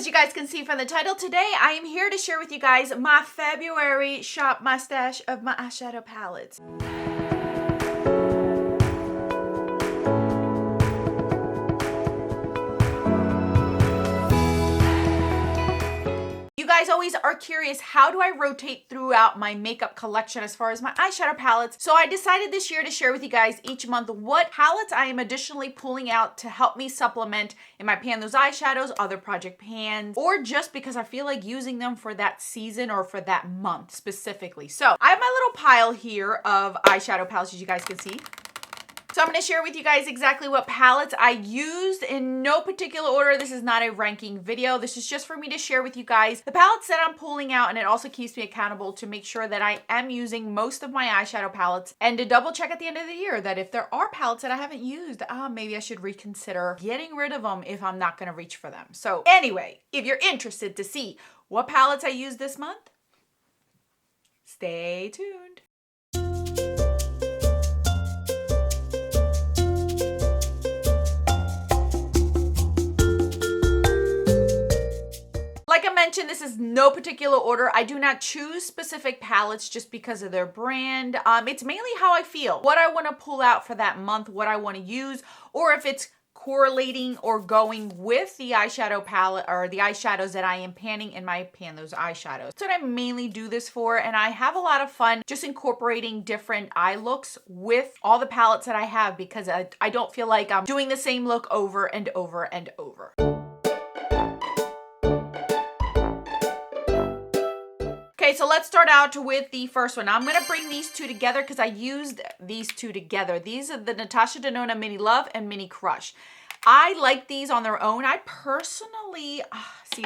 As you guys can see from the title, today I am here to share with you guys my February shop my stash of my eyeshadow palettes. You guys always are curious, how do I rotate throughout my makeup collection as far as my eyeshadow palettes? So I decided this year to share with you guys each month what palettes I am additionally pulling out to help me supplement in my pan those eyeshadows, other project pans, or just because I feel like using them for that season or for that month specifically. So I have my little pile here of eyeshadow palettes, as you guys can see. So I'm going to share with you guys exactly what palettes I used in no particular order. This is not a ranking video. This is just for me to share with you guys the palettes that I'm pulling out, and it also keeps me accountable to make sure that I am using most of my eyeshadow palettes, and to double check at the end of the year that if there are palettes that I haven't used, maybe I should reconsider getting rid of them if I'm not going to reach for them. So anyway, if you're interested to see what palettes I used this month, stay tuned. Like I mentioned, this is no particular order. I do not choose specific palettes just because of their brand. It's mainly how I feel, what I want to pull out for that month, what I want to use, or if it's correlating or going with the eyeshadow palette or the eyeshadows that I am panning in my pan those eyeshadows. That's what I mainly do this for, and I have a lot of fun just incorporating different eye looks with all the palettes that I have, because I don't feel like I'm doing the same look over and over and over. Okay, so let's start out with the first one. Now, I'm going to bring these two together because I used these two together. These are the Natasha Denona Mini Love and Mini Crush. I like these on their own. I personally, see,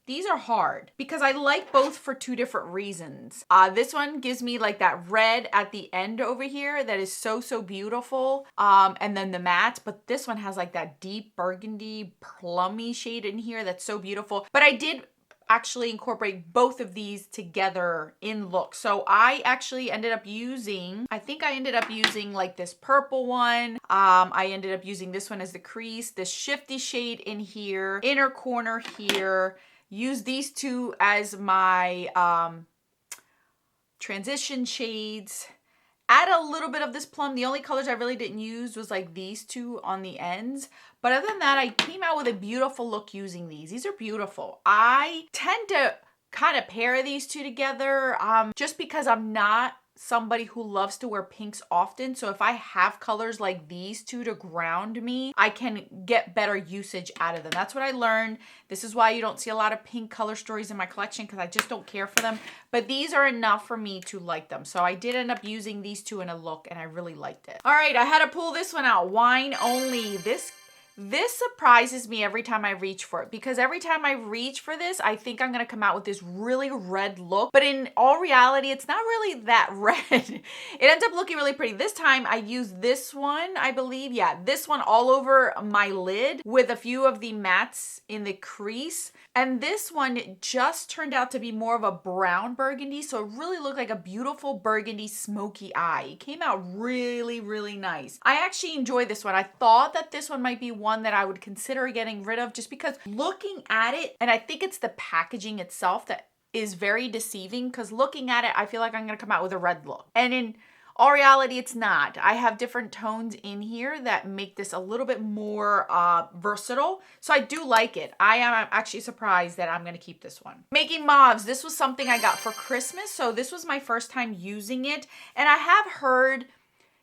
these are hard because I like both for two different reasons. This one gives me like that red at the end over here that is so beautiful. And then the matte, but this one has like that deep burgundy plummy shade in here that's so beautiful. But I did actually incorporate both of these together in look. So I actually ended up using, I think I ended up using like this purple one. I ended up using this one as the crease, this shifty shade in here, inner corner here. Use these two as my transition shades. Add a little bit of this plum. The only colors I really didn't use was like these two on the ends. But other than that, I came out with a beautiful look using these. These are beautiful. I tend to kind of pair these two together just because I'm not somebody who loves to wear pinks often. So if I have colors like these two to ground me, I can get better usage out of them. That's what I learned. This is why you don't see a lot of pink color stories in my collection, because I just don't care for them. But these are enough for me to like them. So I did end up using these two in a look, and I really liked it. All right, I had to pull this one out. Wine Only. This surprises me every time I reach for it, because every time I reach for this, I think I'm going to come out with this really red look. But in all reality, it's not really that red. It ends up looking really pretty. This time I used this one, I believe. Yeah, this one all over my lid with a few of the mattes in the crease. And this one just turned out to be more of a brown burgundy. So it really looked like a beautiful burgundy smoky eye. It came out really nice. I actually enjoy this one. I thought that this one might be one that I would consider getting rid of, just because looking at it, and I think it's the packaging itself that is very deceiving, because looking at it, I feel like I'm going to come out with a red look. And in all reality, it's not. I have different tones in here that make this a little bit more versatile. So I do like it. I am actually surprised that I'm going to keep this one. Making Mauves. This was something I got for Christmas. So this was my first time using it. And I have heard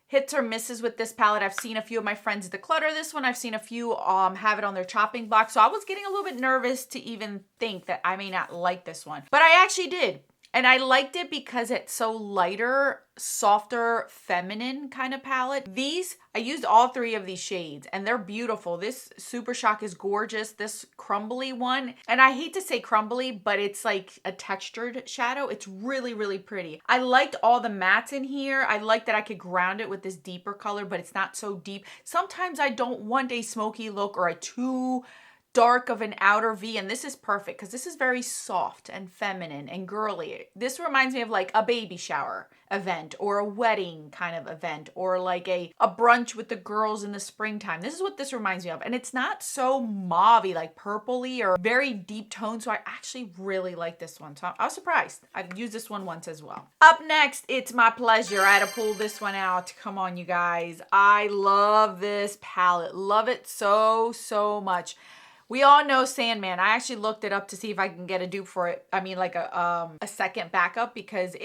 hits or misses with this palette. I've seen a few of my friends declutter this one. I've seen a few have it on their chopping block. So I was getting a little bit nervous to even think that I may not like this one. But I actually did. And I liked it because it's so lighter, softer, feminine kind of palette. I used all three of these shades, and they're beautiful. This Super Shock is gorgeous. This crumbly one, and I hate to say crumbly, but it's like a textured shadow. It's really pretty. I liked all the mattes in here. I like that I could ground it with this deeper color, but it's not so deep. Sometimes I don't want a smoky look or a too dark of an outer V, and this is perfect because this is very soft and feminine and girly. This reminds me of like a baby shower event or a wedding kind of event or like a brunch with the girls in the springtime. This is what this reminds me of. And it's not so mauve-y, like purpley or very deep tone. So I actually really like this one. So I was surprised. I've used this one once as well. Up next, it's my pleasure. I had to pull this one out. Come on, you guys. I love this palette. Love it so, so much. We all know Sandman. I actually looked it up to see if I can get a dupe for it. I mean, like a second backup, because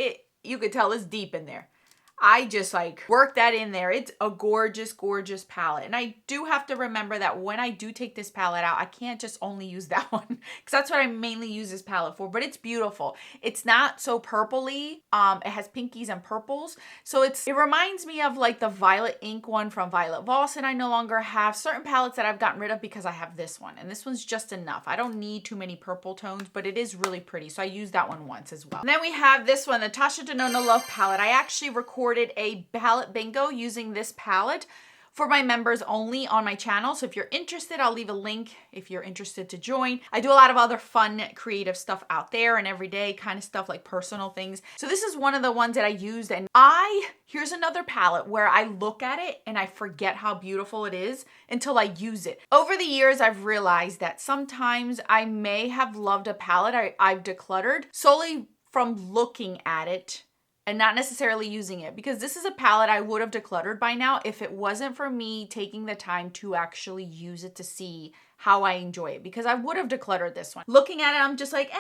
you could tell it's deep in there. I just like work that in there. It's a gorgeous, gorgeous palette. And I do have to remember that when I do take this palette out, I can't just only use that one because that's what I mainly use this palette for, but it's beautiful. It's not so purpley. It has pinkies and purples. So it reminds me of like the Violet Ink one from Violet Voss, and I no longer have certain palettes that I've gotten rid of because I have this one, and this one's just enough. I don't need too many purple tones, but it is really pretty. So I used that one once as well. And then we have this one, the Natasha Denona Love Palette. I actually recorded a palette bingo using this palette for my members only on my channel. So if you're interested, I'll leave a link if you're interested to join. I do a lot of other fun, creative stuff out there and everyday kind of stuff like personal things. So this is one of the ones that I used, and here's another palette where I look at it and I forget how beautiful it is until I use it. Over the years, I've realized that sometimes I may have loved a palette I've decluttered solely from looking at it and not necessarily using it, because this is a palette I would have decluttered by now if it wasn't for me taking the time to actually use it to see how I enjoy it, because I would have decluttered this one. Looking at it, I'm just like,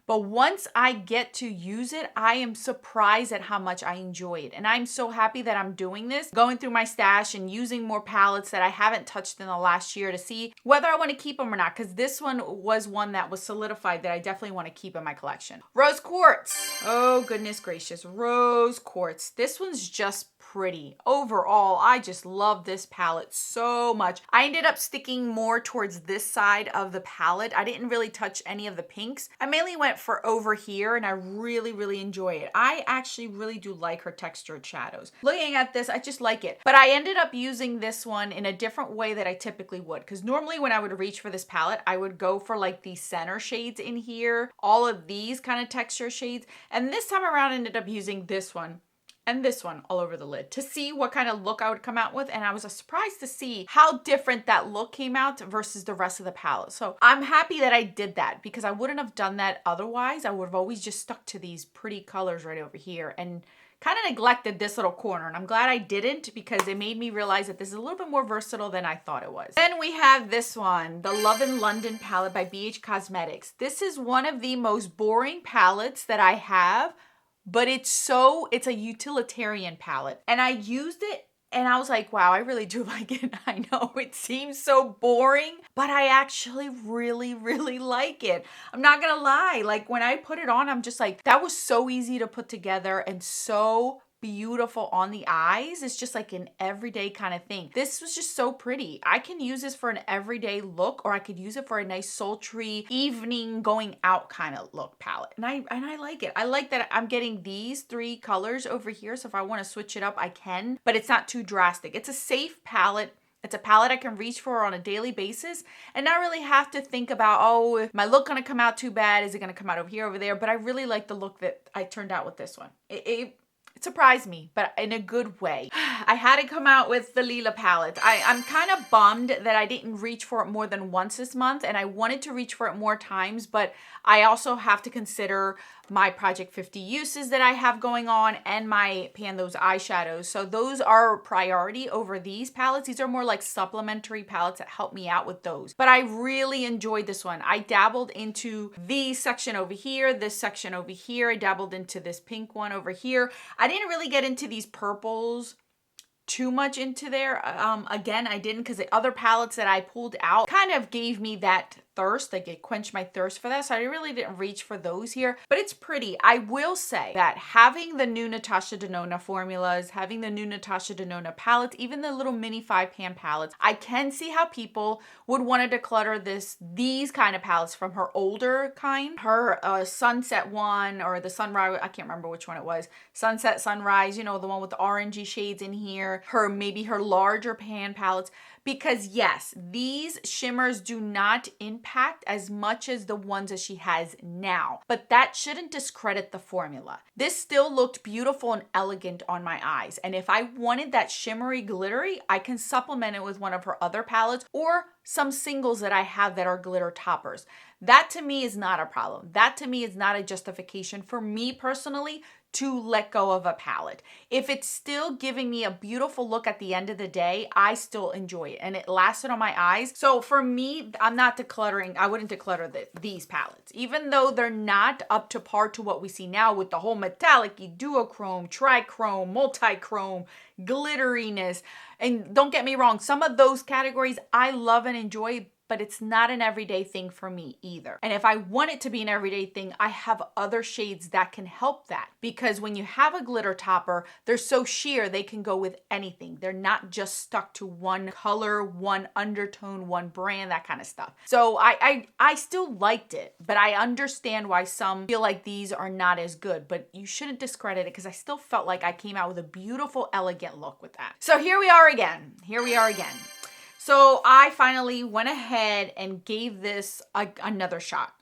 but once I get to use it, I am surprised at how much I enjoy it. And I'm so happy that I'm doing this, going through my stash and using more palettes that I haven't touched in the last year to see whether I want to keep them or not, because this one was one that was solidified that I definitely want to keep in my collection. Rose Quartz. Oh, goodness gracious. Rose Quartz. This one's just pretty. Overall, I just love this palette so much. I ended up sticking more towards this side of the palette. I didn't really touch any of the pinks. I mainly went for over here, and I really, really enjoy it. I actually really do like her textured shadows. Looking at this, I just like it. But I ended up using this one in a different way that I typically would, because normally when I would reach for this palette, I would go for like these center shades in here, all of these kind of texture shades. And this time around, I ended up using this one and this one all over the lid to see what kind of look I would come out with. And I was surprised to see how different that look came out versus the rest of the palette. So I'm happy that I did that, because I wouldn't have done that otherwise. I would have always just stuck to these pretty colors right over here and kind of neglected this little corner. And I'm glad I didn't, because it made me realize that this is a little bit more versatile than I thought it was. Then we have this one, the Love in London palette by BH Cosmetics. This is one of the most boring palettes that I have, but it's a utilitarian palette. And I used it and I was like, wow, I really do like it. I know it seems so boring, but I actually really, really like it. I'm not gonna lie. Like when I put it on, I'm just like, that was so easy to put together and so beautiful on the eyes. It's just like an everyday kind of thing. This was just so pretty. I can use this for an everyday look, or I could use it for a nice sultry evening going out kind of look palette. And I like it. I like that I'm getting these three colors over here. So if I want to switch it up, I can, but it's not too drastic. It's a safe palette. It's a palette I can reach for on a daily basis and not really have to think about, oh, is my look gonna come out too bad? Is it gonna come out over here, over there? But I really like the look that I turned out with this one. It surprised me, but in a good way. I had to come out with the Lila palette. I'm kind of bummed that I didn't reach for it more than once this month, and I wanted to reach for it more times, but I also have to consider my Project 50 uses that I have going on and my Pan Those eyeshadows. So those are priority over these palettes. These are more like supplementary palettes that help me out with those. But I really enjoyed this one. I dabbled into the section over here, this section over here. I dabbled into this pink one over here. I didn't really get into these purples too much into there. Again, I didn't, because the other palettes that I pulled out kind of gave me that thirst, like it quenched my thirst for that, so I really didn't reach for those here, but it's pretty. I will say that having the new Natasha Denona formulas, having the new Natasha Denona palettes, even the little mini 5-pan palettes, I can see how people would want to declutter these kind of palettes from her older kind, her sunset one, or the sunrise, I can't remember which one it was, sunset, sunrise, you know, the one with the orangey shades in here, maybe her larger pan palettes, because yes, these shimmers do not impact as much as the ones that she has now, but that shouldn't discredit the formula. This still looked beautiful and elegant on my eyes, and if I wanted that shimmery glittery, I can supplement it with one of her other palettes or some singles that I have that are glitter toppers. That to me is not a problem. That to me is not a justification for me personally to let go of a palette. If it's still giving me a beautiful look at the end of the day, I still enjoy it and it lasted on my eyes. So for me, I'm not decluttering. I wouldn't declutter these palettes, even though they're not up to par to what we see now with the whole metallic, duochrome, trichrome, multichrome, glitteriness. And don't get me wrong, some of those categories I love and enjoy, but it's not an everyday thing for me either. And if I want it to be an everyday thing, I have other shades that can help that. Because when you have a glitter topper, they're so sheer, they can go with anything. They're not just stuck to one color, one undertone, one brand, that kind of stuff. So I still liked it, but I understand why some feel like these are not as good, but you shouldn't discredit it because I still felt like I came out with a beautiful, elegant look with that. So here we are again. So I finally went ahead and gave this another shot.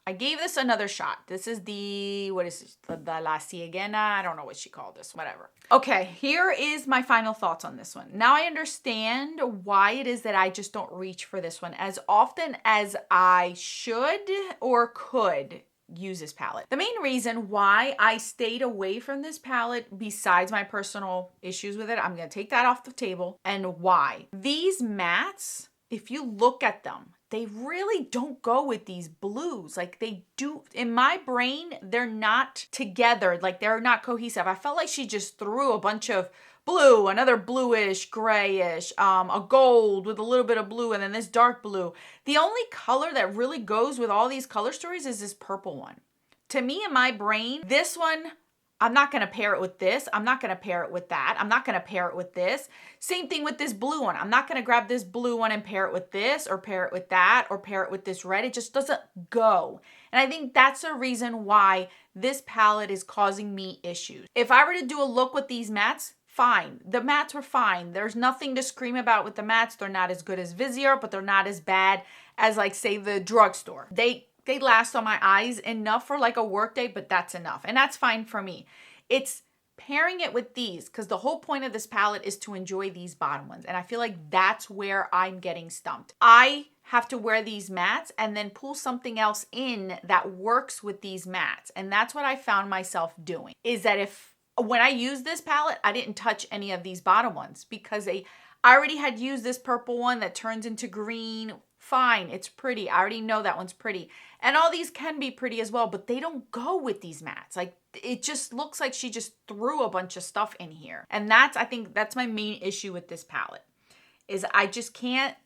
This is the, what is this? The La Ciegana? I don't know what she called this, whatever. Okay, here is my final thoughts on this one. Now I understand why it is that I just don't reach for this one as often as I should or could use this palette. The main reason why I stayed away from this palette, besides my personal issues with it, I'm gonna take that off the table, and why. These mattes, if you look at them, they really don't go with these blues. Like they do, in my brain, they're not together, like they're not cohesive. I felt like she just threw a bunch of blue, another bluish, grayish, a gold with a little bit of blue, and then this dark blue. The only color that really goes with all these color stories is this purple one. To me, in my brain, this one, I'm not going to pair it with this. I'm not going to pair it with that. I'm not going to pair it with this. Same thing with this blue one. I'm not going to grab this blue one and pair it with this or pair it with that or pair it with this red. It just doesn't go. And I think that's a reason why this palette is causing me issues. If I were to do a look with these mattes, fine. The mattes were fine. There's nothing to scream about with the mattes. They're not as good as Viseart, but they're not as bad as, like, say, the drugstore. They last on my eyes enough for like a work day, but that's enough. And that's fine for me. It's pairing it with these, because the whole point of this palette is to enjoy these bottom ones. And I feel like that's where I'm getting stumped. I have to wear these mattes and then pull something else in that works with these mattes. And that's what I found myself doing, is that when I used this palette, I didn't touch any of these bottom ones because I already had used this purple one that turns into green. Fine, it's pretty. I already know that one's pretty. And all these can be pretty as well, but they don't go with these mattes. Like, it just looks like she just threw a bunch of stuff in here. And I think that's my main issue with this palette, is I can't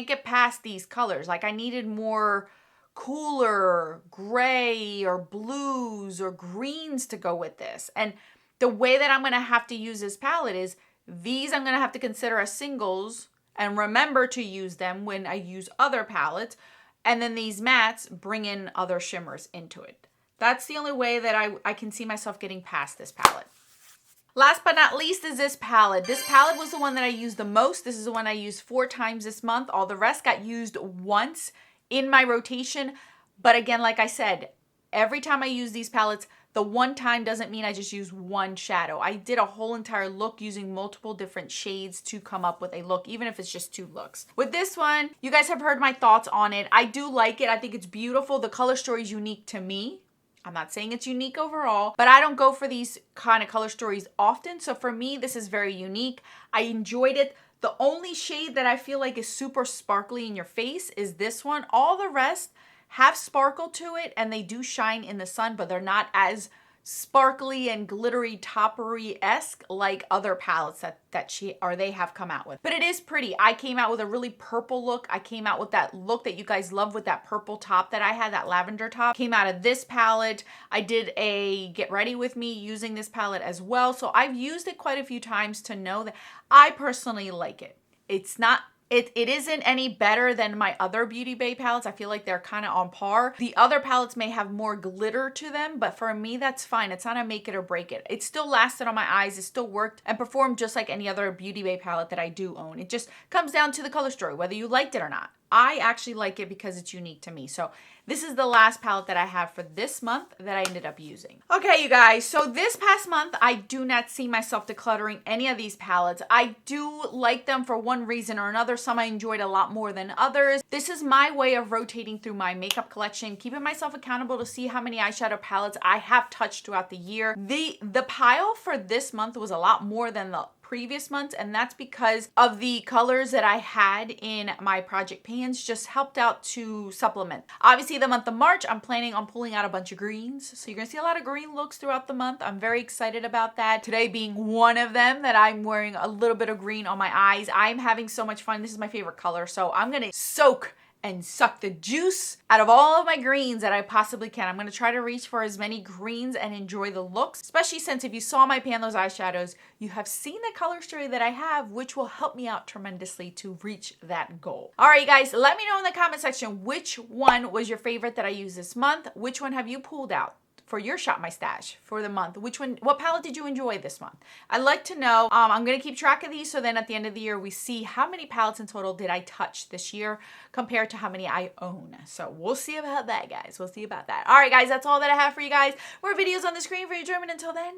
get past these colors. Like, I needed more cooler gray or blues or greens to go with this. And the way that I'm going to have to use this palette is these I'm going to have to consider as singles and remember to use them when I use other palettes. And then these mattes bring in other shimmers into it. That's the only way that I can see myself getting past this palette. Last but not least is this palette. This palette was the one that I used the most. This is the one I used 4 times this month. All the rest got used once in my rotation. But again, like I said, every time I use these palettes, the one time doesn't mean I just use one shadow. I did a whole entire look using multiple different shades to come up with a look, even if it's just 2 looks. With this one, you guys have heard my thoughts on it. I do like it. I think it's beautiful. The color story is unique to me. I'm not saying it's unique overall, but I don't go for these kind of color stories often. So for me, this is very unique. I enjoyed it. The only shade that I feel like is super sparkly in your face is this one. All the rest have sparkle to it and they do shine in the sun, but they're not as sparkly and glittery toppery-esque like other palettes that they have come out with. But it is pretty. I came out with a really purple look. I came out with that look that you guys love with that purple top that I had, that lavender top. Came out of this palette. I did a get ready with me using this palette as well. So I've used it quite a few times to know that I personally like it. It's not It isn't any better than my other Beauty Bay palettes. I feel like they're kind of on par. The other palettes may have more glitter to them, but for me, that's fine. It's not a make it or break it. It still lasted on my eyes. It still worked and performed just like any other Beauty Bay palette that I do own. It just comes down to the color story, whether you liked it or not. I actually like it because it's unique to me. So this is the last palette that I have for this month that I ended up using. Okay, you guys, so this past month, I do not see myself decluttering any of these palettes. I do like them for one reason or another. Some I enjoyed a lot more than others. This is my way of rotating through my makeup collection, keeping myself accountable to see how many eyeshadow palettes I have touched throughout the year. The pile for this month was a lot more than the previous months, and that's because of the colors that I had in my project pans just helped out to supplement. Obviously, the month of March, I'm planning on pulling out a bunch of greens, so you're gonna see a lot of green looks throughout the month. I'm very excited about that. Today being one of them, that I'm wearing a little bit of green on my eyes. I'm having so much fun. This is my favorite color, so I'm gonna soak and suck the juice out of all of my greens that I possibly can. I'm going to try to reach for as many greens and enjoy the looks, especially since if you saw my pan those eyeshadows, you have seen the color story that I have, which will help me out tremendously to reach that goal. All right, guys, let me know in the comment section which one was your favorite that I used this month. Which one have you pulled out for your Shop My Stash for the month? What palette did you enjoy this month? I'd like to know. I'm gonna keep track of these, so then at the end of the year, we see how many palettes in total did I touch this year compared to how many I own. So we'll see about that, guys. We'll see about that. All right, guys, that's all that I have for you guys. More videos on the screen for your enjoyment. Until then,